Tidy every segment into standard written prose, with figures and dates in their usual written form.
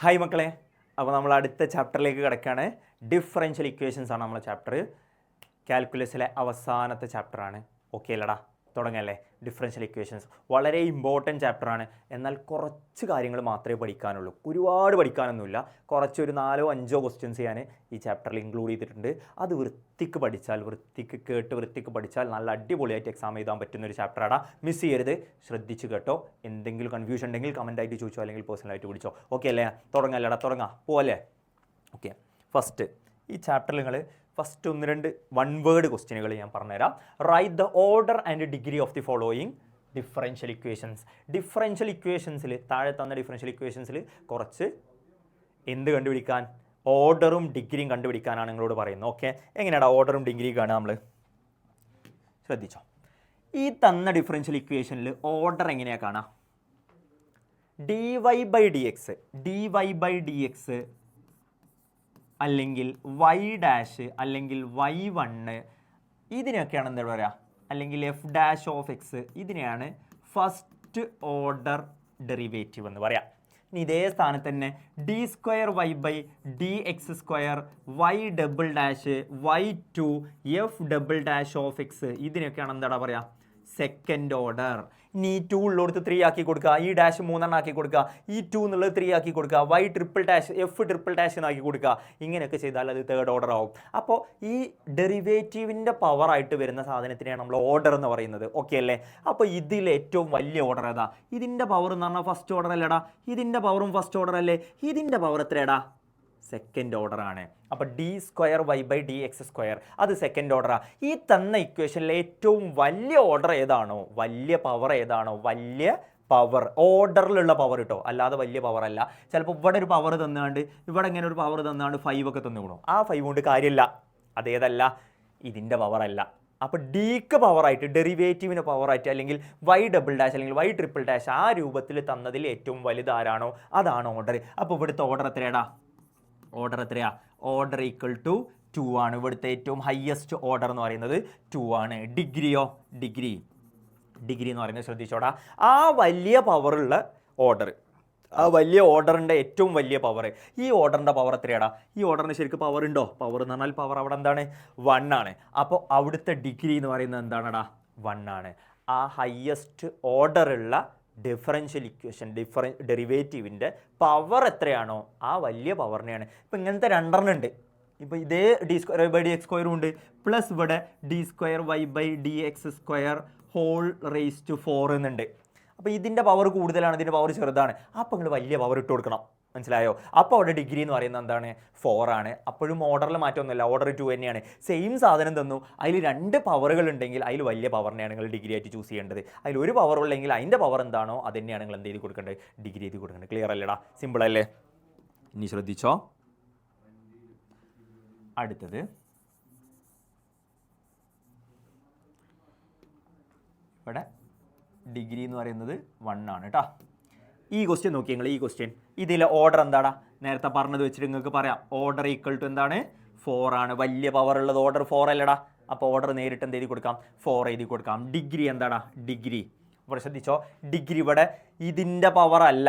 Hi മക്കളെ, അപ്പോൾ നമ്മൾ അടുത്ത ചാപ്റ്ററിലേക്ക് കിടക്കുകയാണ്. ഡിഫറൻഷ്യൽ ഇക്വേഷൻസ് ആണ് നമ്മളെ ചാപ്റ്റർ. കാൽക്കുലസിലെ അവസാനത്തെ ചാപ്റ്ററാണ്. ഓക്കെ അല്ലടാ, തുടങ്ങല്ലേ. ഡിഫറൻഷ്യൽ ഇക്വേഷൻസ് വളരെ ഇമ്പോർട്ടൻറ്റ് ചാപ്റ്ററാണ്. എന്നാൽ കുറച്ച് കാര്യങ്ങൾ മാത്രമേ പഠിക്കാനുള്ളൂ, ഒരുപാട് പഠിക്കാനൊന്നുമില്ല. കുറച്ചൊരു 4-5 ക്വസ്റ്റ്യൻസ് ഞാൻ ഈ ചാപ്റ്ററിൽ ഇൻക്ലൂഡ് ചെയ്തിട്ടുണ്ട്. അത് വൃത്തിക്ക് പഠിച്ചാൽ, വൃത്തിക്ക് കേട്ട് വൃത്തിക്ക് പഠിച്ചാൽ നല്ല അടിപൊളിയായിട്ട് എക്സാം എഴുതാൻ പറ്റുന്ന ഒരു ചാപ്റ്ററാണ്. മിസ് ചെയ്യരുത്, ശ്രദ്ധിച്ച് കേട്ടോ. എന്തെങ്കിലും കൺഫ്യൂഷൻ ഉണ്ടെങ്കിൽ കമൻറ്റായിട്ട് ചോദിച്ചോ, അല്ലെങ്കിൽ പേഴ്സണലായിട്ട് വിളിച്ചോ. ഓക്കെ അല്ലേ? തുടങ്ങല്ലടാ, തുടങ്ങാം, പോവല്ലേ? ഓക്കെ, ഫസ്റ്റ് ഈ ചാപ്റ്ററിൽ നിങ്ങൾ ഫസ്റ്റ് 1-2 വൺ വേർഡ് ക്വസ്റ്റ്യനുകൾ ഞാൻ പറഞ്ഞുതരാം. Write the order and degree of the following differential equations. Differential ഇക്വേഷൻസിൽ താഴെ തന്ന ഡിഫറൻഷ്യൽ ഇക്വേഷൻസിൽ കുറച്ച് എന്ത് കണ്ടുപിടിക്കാൻ, ഓർഡറും ഡിഗ്രിയും കണ്ടുപിടിക്കാനാണ് നിങ്ങളോട് പറയുന്നത്. ഓക്കെ, എങ്ങനെയാണ് ഓർഡറും ഡിഗ്രിയും കാണുക? നമ്മൾ ശ്രദ്ധിച്ചോ. ഈ തന്ന ഡിഫറൻഷ്യൽ ഇക്വേഷനിൽ ഓർഡർ എങ്ങനെയാണ് കാണുക? dy/dx അല്ലെങ്കിൽ y ഡാഷ് അല്ലെങ്കിൽ y1 ഇതിനൊക്കെയാണ് എന്താ പറയുക, അല്ലെങ്കിൽ എഫ് ഡാഷ് ഓഫ് എക്സ്, ഇതിനെയാണ് ഫസ്റ്റ് ഓർഡർ ഡെറിവേറ്റീവ് എന്ന് പറയാം. ഇനി ഇതേ സ്ഥാനത്ത് തന്നെ d²y/dx² y double dash y2 f double dash of x, ഇതിനൊക്കെയാണ് എന്താ പറയുക, സെക്കൻഡ് ഓർഡർ. ഇനി ഈ 2 ഉള്ളിടത്ത് 3 ആക്കി കൊടുക്കുക, ഈ ഡാഷ് 3 ആക്കി കൊടുക്കുക, ഈ 2 എന്നുള്ളത് 3 ആക്കി കൊടുക്കുക, y triple dash F triple dash എന്നാക്കി കൊടുക്കുക. ഇങ്ങനെയൊക്കെ ചെയ്താൽ അത് തേർഡ് ഓർഡർ ആവും. അപ്പോൾ ഈ ഡെറിവേറ്റീവിൻ്റെ പവറായിട്ട് വരുന്ന സാധനത്തിനെയാണ് നമ്മൾ ഓർഡർ എന്ന് പറയുന്നത്. ഓക്കെ അല്ലേ? അപ്പോൾ ഇതിൽ ഏറ്റവും വലിയ ഓർഡർ ഏതാ? ഇതിൻ്റെ പവർ എന്ന് പറഞ്ഞാൽ ഫസ്റ്റ് ഓർഡർ അല്ലേടാ, ഇതിൻ്റെ പവറും ഫസ്റ്റ് ഓർഡർ അല്ലേ, ഇതിൻ്റെ പവർ എത്രയാടാ? സെക്കൻഡ് ഓർഡർ ആണ്. അപ്പോൾ d²y/dx² അത് സെക്കൻഡ് ഓർഡറാണ്. ഈ തന്ന ഇക്വേഷനിലെ ഏറ്റവും വലിയ ഓർഡർ ഏതാണോ, വലിയ പവർ ഏതാണോ, വലിയ പവർ ഓർഡറിലുള്ള പവർ കിട്ടോ, അല്ലാതെ വലിയ പവർ അല്ല. ചിലപ്പോൾ ഇവിടെ ഒരു പവർ തന്നാണ്ട് ഇവിടെ ഇങ്ങനെ ഒരു പവർ തന്നാണ്ട് 5 ഒക്കെ തന്നുകൂടും. ആ 5 കൊണ്ട് കാര്യമില്ല, അതേതല്ല, ഇതിൻ്റെ പവറല്ല. അപ്പോൾ ഡിക്ക് പവറായിട്ട്, ഡെറിവേറ്റീവിന് പവറായിട്ട്, അല്ലെങ്കിൽ y ഡബിൾ ഡാഷ് അല്ലെങ്കിൽ y ട്രിപ്പിൾ ഡാഷ് ആ രൂപത്തിൽ തന്നതിൽ ഏറ്റവും വലുതാരാണോ അതാണ് ഓർഡർ. അപ്പോൾ ഇവിടുത്തെ ഓർഡർ എത്രയാടാ? ഓർഡർ എത്രയാ? ഓർഡർ ഈക്വൽ ടു 2 ആണ്. ഇവിടുത്തെ ഏറ്റവും ഹയസ്റ്റ് ഓർഡർ എന്ന് പറയുന്നത് 2 ആണ്. ഡിഗ്രിയോ? ഡിഗ്രി എന്ന് പറയുന്നത് ശ്രദ്ധിച്ചോടാ, ആ വലിയ പവറുള്ള ഓർഡർ, ആ വലിയ ഓർഡറിൻ്റെ ഏറ്റവും വലിയ പവർ, ഈ ഓർഡറിൻ്റെ പവർ എത്രയാടാ? ഈ ഓർഡറിന് ശരിക്കും പവർ ഉണ്ടോ? പവർ എന്ന് പറഞ്ഞാൽ പവർ അവിടെ എന്താണ്? 1 ആണ്. അപ്പോൾ അവിടുത്തെ ഡിഗ്രി എന്ന് പറയുന്നത് എന്താണെടാ? 1 ആണ്. ആ ഹയസ്റ്റ് ഓർഡറുള്ള ഡിഫറൻഷ്യൽ ഇക്വേഷൻ ഡെറിവേറ്റീവിൻ്റെ പവർ എത്രയാണോ ആ വലിയ പവറിനെയാണ്. ഇപ്പം ഇങ്ങനത്തെ 2 ഉണ്ട്. ഇപ്പോൾ ഇതേ d²y/dx² ഉണ്ട്, പ്ലസ് ഇവിടെ d²y/dx² ഹോൾ റേസ് ടു 4 എന്നുണ്ട്. അപ്പോൾ ഇതിൻ്റെ പവർ കൂടുതലാണ്, ഇതിൻ്റെ പവർ ചെറുതാണ്. അപ്പോൾ നിങ്ങൾ വലിയ പവർ ഇട്ട് കൊടുക്കണം, മനസ്സിലായോ? അപ്പോൾ അവിടെ ഡിഗ്രി എന്ന് പറയുന്നത് എന്താണ്? 4 ആണ്. അപ്പോഴും ഓർഡറിൽ മാറ്റമൊന്നുമില്ല, ഓർഡർ 2 തന്നെയാണ്. സെയിം സാധനം തന്നു, അതിൽ 2 പവറുകൾ ഉണ്ടെങ്കിൽ അതിൽ വലിയ പവറിനെയാണ് നിങ്ങൾ ഡിഗ്രി ആയിട്ട് ചൂസ് ചെയ്യേണ്ടത്. അതിൽ ഒരു പവർ ഉള്ളെങ്കിൽ അതിൻ്റെ പവർ എന്താണോ അത് തന്നെയാണ് നിങ്ങൾ എന്ത് ചെയ്ത് കൊടുക്കേണ്ടത്? ഡിഗ്രി ചെയ്ത് കൊടുക്കേണ്ടത്. ക്ലിയർ അല്ലേടാ? സിമ്പിൾ അല്ലേ? ഇനി ശ്രദ്ധിച്ചോ, അടുത്തത് ഇവിടെ ഡിഗ്രി എന്ന് പറയുന്നത് 1 ആണ് കേട്ടോ. ഈ ക്വസ്റ്റ്യൻ നോക്കി നിങ്ങൾ, ഈ ക്വസ്റ്റ്യൻ ഇതിലെ ഓർഡർ എന്താടാ? നേരത്തെ പറഞ്ഞത് വെച്ചിട്ട് നിങ്ങൾക്ക് പറയാം, ഓർഡർ ഈക്വൽ ടു എന്താണ്? 4 ആണ്. വലിയ പവർ ഉള്ളത് ഓർഡർ 4 അല്ലടാ. അപ്പോൾ ഓർഡർ നേരിട്ട് എന്ത് എഴുതി കൊടുക്കാം? 4 എഴുതി കൊടുക്കാം. ഡിഗ്രി എന്താടാ? ഡിഗ്രി ഇവിടെ ശ്രദ്ധിച്ചോ, ഡിഗ്രി ഇവിടെ ഇതിൻ്റെ പവർ അല്ല.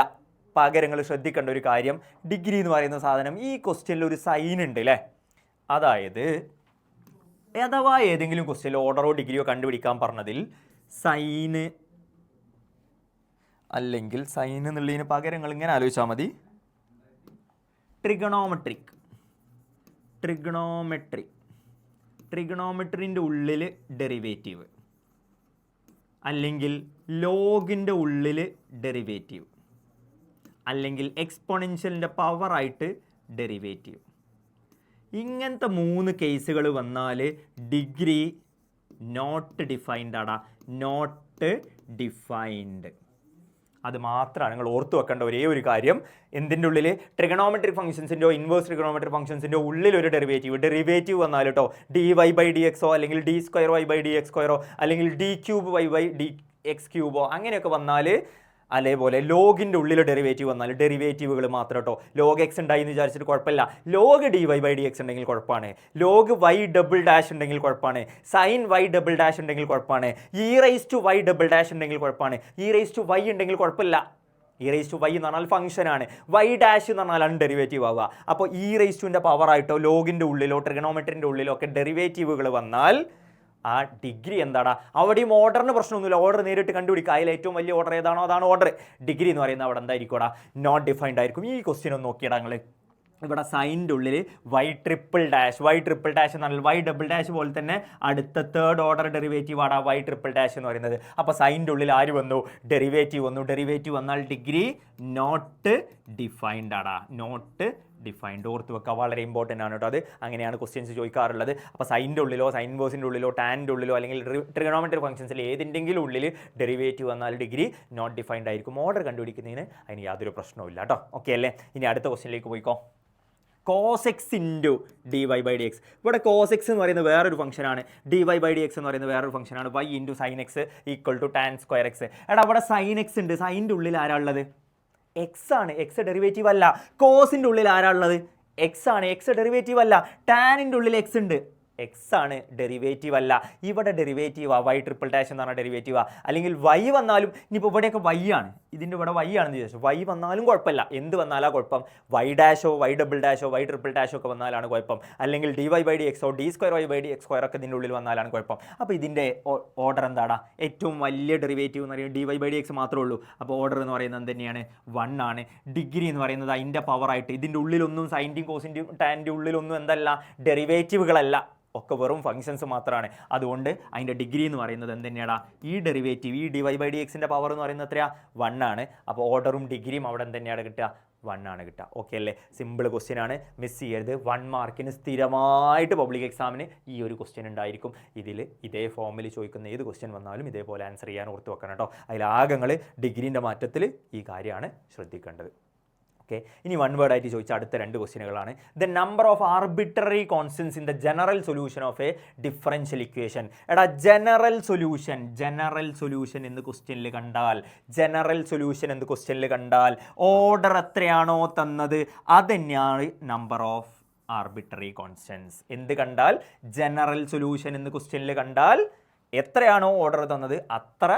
പകരങ്ങൾ ശ്രദ്ധിക്കേണ്ട ഒരു കാര്യം, ഡിഗ്രി എന്ന് പറയുന്ന സാധനം ഈ ക്വസ്റ്റ്യനിൽ ഒരു സൈൻ ഉണ്ട് അല്ലേ? അതായത് അഥവാ ഏതെങ്കിലും ക്വസ്റ്റ്യനിൽ ഓർഡറോ ഡിഗ്രിയോ കണ്ടുപിടിക്കാൻ പറഞ്ഞതിൽ സൈന് അല്ലെങ്കിൽ സൈൻ എന്നുള്ളതിന് പകരം നിങ്ങൾ ഇങ്ങനെ ആലോചിച്ചാൽ മതി, ട്രിഗണോമെട്രിൻ്റെ ഉള്ളിൽ ഡെറിവേറ്റീവ്, അല്ലെങ്കിൽ ലോഗിൻ്റെ ഉള്ളിൽ ഡെറിവേറ്റീവ്, അല്ലെങ്കിൽ എക്സ്പോണൻഷ്യലിൻ്റെ പവറായിട്ട് ഡെറിവേറ്റീവ്. ഇങ്ങനത്തെ 3 കേസുകൾ വന്നാൽ ഡിഗ്രി നോട്ട് ഡിഫൈൻഡ് ആടാ, നോട്ട് ഡിഫൈൻഡ്. അത് മാത്രമാണ് നിങ്ങൾ ഓർത്ത് വെക്കേണ്ട ഒരേ ഒരു കാര്യം. എന്തിൻ്റെ ഉള്ളിൽ? ട്രിഗണോമെട്രിക് ഫംഗ്ഷൻസിൻ്റെയോ ഇൻവേഴ്സ് ട്രിഗണോമെട്രിക് ഫംഗ്ഷൻസിൻ്റെ ഉള്ളിൽ ഒരു ഡെറിവേറ്റീവ് വന്നാൽ കേട്ടോ, dy/dx അല്ലെങ്കിൽ d²y/dx² അല്ലെങ്കിൽ d³y/dx³ അങ്ങനെയൊക്കെ വന്നാൽ, അതേപോലെ ലോഗിൻ്റെ ഉള്ളിൽ ഡെറിവേറ്റീവ് വന്നാൽ, ഡെറിവേറ്റീവുകൾ മാത്രം കേട്ടോ. ലോഗ് എക്സ് ഉണ്ടായി എന്ന് വിചാരിച്ചിട്ട് കുഴപ്പമില്ല, ലോഗ് dy/dx ഉണ്ടെങ്കിൽ കുഴപ്പമാണ്, ലോഗ് y ഡബിൾ ഡാഷ് ഉണ്ടെങ്കിൽ കുഴപ്പമാണ്, സൈൻ y ഡബിൾ ഡാഷ് ഉണ്ടെങ്കിൽ കുഴപ്പമാണ്, e⁻y ഡബിൾ ഡാഷ് ഉണ്ടെങ്കിൽ കുഴപ്പമാണ്, e⁻y ഉണ്ടെങ്കിൽ കുഴപ്പമില്ല. ഇ റേസ് ടു വൈ എന്ന് പറഞ്ഞാൽ ഫംഗ്ഷനാണ്, വൈ ഡാഷ് എന്ന് പറഞ്ഞാൽ ഡെറിവേറ്റീവ് ആവുക. അപ്പോൾ ഇ റേസ് ടുവിൻ്റെ പവറായിട്ടോ ലോഗിൻ്റെ ഉള്ളിലോ ട്രിഗണോമെട്രിൻ്റെ ഉള്ളിലോ ഒക്കെ ഡെറിവേറ്റീവുകൾ വന്നാൽ ആ ഡിഗ്രി എന്താടാ, അവിടെയും ഓർഡറിന് പ്രശ്നമൊന്നുമില്ല, ഓർഡർ നേരിട്ട് കണ്ടുപിടിക്കുക, അതിൽ ഏറ്റവും വലിയ ഓർഡർ ഏതാണോ അതാണ് ഓർഡർ. ഡിഗ്രി എന്ന് പറയുന്നത് അവിടെ എന്തായിരിക്കും, നോട്ട് ഡിഫൈൻഡ് ആയിരിക്കും. ഈ ക്വസ്റ്റ്യൻ ഒന്ന് നോക്കിയിടാ നിങ്ങൾ. ഇവിടെ സൈൻ്റെ ഉള്ളിൽ വൈ ട്രിപ്പിൾ ഡാഷ് എന്ന് പറഞ്ഞാൽ വൈ ഡബിൾ ഡാഷ് പോലെ തന്നെ അടുത്ത തേർഡ് ഓർഡർ ഡെറിവേറ്റീവ് ആണ് വൈ ട്രിപ്പിൾ ഡാഷ് എന്ന് പറയുന്നത്. അപ്പോൾ സൈൻ്റെ ഉള്ളിൽ ആര് വന്നു, ഡെറിവേറ്റീവ് വന്നു. ഡെറിവേറ്റീവ് വന്നാൽ ഡിഗ്രി നോട്ട് ഡിഫൈൻഡ് ആടാ, നോട്ട് ഡിഫൈൻഡ്. ഓർത്ത് വെക്കുക, വളരെ ഇമ്പോർട്ടൻ്റ് ആണ് കേട്ടോ. അത് അങ്ങനെയാണ് ക്വസ്റ്റ്യൻസ് ചോദിക്കാറുള്ളത്. അപ്പോൾ സൈൻ്റെ ഉള്ളിലോ സൈൻ വേഴ്സിൻ്റെ ഉള്ളിലോ ടാൻ്റെ ഉള്ളിലോ അല്ലെങ്കിൽ ട്രിഗണോമെട്രി ഫംഗ്ഷൻസിൽ ഏതിൻ്റെങ്കിലും ഉള്ളിൽ ഡെറിവേറ്റീവ് വന്നാൽ ഡിഗ്രി നോട്ട് ഡിഫൈൻഡ് ആയിരിക്കും. ഓർഡർ കണ്ടുപിടിക്കുന്നതിന് അതിന് യാതൊരു പ്രശ്നവും ഇല്ല കേട്ടോ. ഓക്കെ അല്ലേ? ഇനി അടുത്ത ക്വസ്റ്റ്യനിലേക്ക് പോയിക്കോ. Cos x into d y by d x. ഇവിടെ കോസ് എക്സ് എന്ന് പറയുന്നത് വേറൊരു ഫംഗ്ഷനാണ്, d y by d x എന്ന് പറയുന്നത് വേറൊരു ഫംഗ്ഷനാണ്. Y into sine x equal to tan square x. എടാ അവിടെ സൈൻ എക്സ് ഉണ്ട്, സൈൻ്റെ ഉള്ളിൽ ആരാ ഉള്ളത്, എക്സ് ആണ്, എക്സ് ഡെറിവേറ്റീവ് അല്ല. കോസിൻ്റെ ഉള്ളിൽ ആരാ ഉള്ളത്, എക്സ് ആണ്, എക്സ് ഡെറിവേറ്റീവ് അല്ല. ടാനിൻ്റെ ഉള്ളിൽ എക്സ് ഉണ്ട്, എക്സ് ആണ്, ഡെറിവേറ്റീവ് അല്ല. ഇവിടെ ഡെറിവേറ്റീവാ, വൈ ട്രിപ്പിൾ ഡാഷ് എന്ന് പറഞ്ഞാൽ ഡെറിവേറ്റീവാ. അല്ലെങ്കിൽ വൈ വന്നാലും, ഇനിയിപ്പോൾ ഇവിടെയൊക്കെ വൈ ആണ്, ഇതിൻ്റെ ഇവിടെ വൈ ആണെന്ന് ചോദിച്ചു, വൈ വന്നാലും കുഴപ്പമില്ല. എന്ത് വന്നാലാ കുഴപ്പം, വൈ ഡാഷോ വൈ ഡബിൾ ഡാഷോ വൈ ട്രിപ്പിൾ ഡാഷോ ഒക്കെ വന്നാലാണ് കുഴപ്പം. അല്ലെങ്കിൽ ഡി വൈ ബൈ ഡി എക്സോ d square y by d x square ഒക്കെ ഇതിൻ്റെ ഉള്ളിൽ വന്നാലാണ് കുഴപ്പം. അപ്പോൾ ഇതിൻ്റെ ഓർഡർ എന്താടാ, ഏറ്റവും വലിയ ഡെറിവേറ്റീവ് എന്ന് പറയുന്നത് d y by d x മാത്രമേ ഉള്ളൂ. അപ്പോൾ ഓർഡർ എന്ന് പറയുന്നത് എന്ത് തന്നെയാണ്, 1 ആണ്. ഡിഗ്രി എന്ന് പറയുന്നത് അതിൻ്റെ പവറായിട്ട് ഇതിൻ്റെ ഉള്ളിലൊന്നും സൈൻ്റെയും കോസിൻ്റെയും ടാൻ്റെ ഉള്ളിലൊന്നും എന്തല്ല, ഡെറിവേറ്റീവുകളല്ല, ഒക്കെ വെറും ഫംഗ്ഷൻസ് മാത്രമാണ്. അതുകൊണ്ട് അതിൻ്റെ ഡിഗ്രി എന്ന് പറയുന്നത് എന്ത് തന്നെയാടാ, ഈ ഡെറിവേറ്റീവ്, ഈ ഡി വൈ ബൈ ഡി എക്സിൻ്റെ പവർ എന്ന് പറയുന്നത് എത്രയാ, 1 ആണ്. അപ്പോൾ ഓർഡറും ഡിഗ്രിയും അവിടെ എന്ത് തന്നെയാണ് കിട്ടുക, 1 ആണ് കിട്ടുക. ഓക്കെ അല്ലേ? സിമ്പിൾ ക്വസ്റ്റ്യൻ ആണ്, മിസ് ചെയ്യരുത്. 1 മാർക്കിന് സ്ഥിരമായിട്ട് പബ്ലിക് എക്സാമിന് ഈ ഒരു ക്വസ്റ്റ്യൻ ഉണ്ടായിരിക്കും. ഇതിൽ ഇതേ ഫോമിൽ ചോദിക്കുന്ന ഏത് ക്വസ്റ്റ്യൻ വന്നാലും ഇതേപോലെ ആൻസർ ചെയ്യാൻ ഓർത്ത് വെക്കണം കേട്ടോ. അതിലാകങ്ങൾ ഡിഗ്രീൻ്റെ മാറ്റത്തിൽ ഈ കാര്യമാണ് ശ്രദ്ധിക്കേണ്ടത്. ഓക്കെ, ഇനി വൺ വേർഡ് ആയിട്ട് ചോദിച്ച അടുത്ത 2 ക്വസ്റ്റ്യനുകളാണ്. The number of arbitrary constants in the general solution of a differential equation. എടാ ജനറൽ സൊല്യൂഷൻ എന്ന് ക്വസ്റ്റ്യനിൽ കണ്ടാൽ, ഓർഡർ എത്രയാണോ തന്നത് അത് തന്നെയാണ് നമ്പർ ഓഫ് ആർബിട്രറി കോൺസ്റ്റൻസ്. എന്ത് കണ്ടാൽ, ജനറൽ സൊല്യൂഷൻ എന്ന് ക്വസ്റ്റ്യനിൽ കണ്ടാൽ എത്രയാണോ ഓർഡർ തന്നത് അത്ര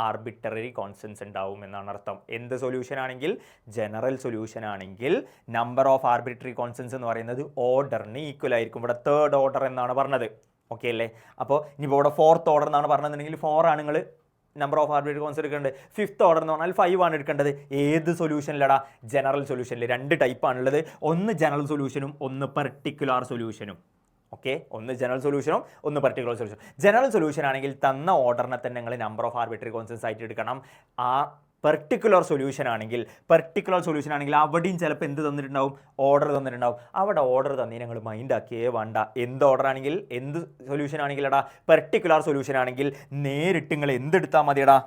ആർബിട്രറി കോൺസ്റ്റൻസ് ഉണ്ടാവും എന്നാണ് അർത്ഥം. എന്ത് സൊല്യൂഷൻ ആണെങ്കിൽ, ജനറൽ സൊല്യൂഷൻ ആണെങ്കിൽ നമ്പർ ഓഫ് ആർബിട്രറി കോൺസ്റ്റൻസ് എന്ന് പറയുന്നത് ഓർഡറിന് ഈക്വൽ ആയിരിക്കും. ഇവിടെ തേർഡ് ഓർഡർ എന്നാണ് പറഞ്ഞത്. ഓക്കെ അല്ലേ? അപ്പോൾ ഇനിയിപ്പോൾ ഇവിടെ 4th ഓർഡർ എന്നാണ് പറഞ്ഞതെന്നുണ്ടെങ്കിൽ 4 ആണ് നിങ്ങൾ നമ്പർ ഓഫ് ആർബിട്രറി കോൺസ്റ്റൻസ് എടുക്കേണ്ടത്. 5th ഓർഡർ എന്ന് പറഞ്ഞാൽ 5 ആണ് എടുക്കേണ്ടത്. ഏത് സൊല്യൂഷനിലടാ, ജനറൽ സൊല്യൂഷനിൽ 2 ടൈപ്പാണുള്ളത്, ഒന്ന് ജനറൽ സൊല്യൂഷനും ഒന്ന് പെർട്ടിക്കുലർ സൊല്യൂഷനും. ഓക്കെ, ഒന്ന് ജനറൽ സൊല്യൂഷനും ഒന്ന് പെർട്ടിക്കുലർ സൊല്യൂഷനും. ജനറൽ സൊല്യൂഷൻ ആണെങ്കിൽ തന്ന ഓർഡറിനെ തന്നെ നിങ്ങൾ നമ്പർ ഓഫ് ആർബിട്രറി കോൺസ്റ്റൻസ് ആയിട്ട് എടുക്കണം. ആ പെർട്ടിക്കുലർ സൊല്യൂഷൻ ആണെങ്കിൽ അവിടെയും ചിലപ്പോൾ എന്ത് തന്നിട്ടുണ്ടാവും, ഓർഡർ തന്നിട്ടുണ്ടാവും. അവിടെ ഓർഡർ തന്നെ ഞങ്ങൾ മൈൻഡ് ആക്കിയേ വേണ്ട. എന്ത് ഓർഡർ ആണെങ്കിൽ, എന്ത് സൊല്യൂഷൻ ആണെങ്കിൽ എടാ, പെർട്ടിക്കുലർ സൊല്യൂഷൻ ആണെങ്കിൽ നേരിട്ട് നിങ്ങൾ എന്തെടുത്താൽ മതിയടാ,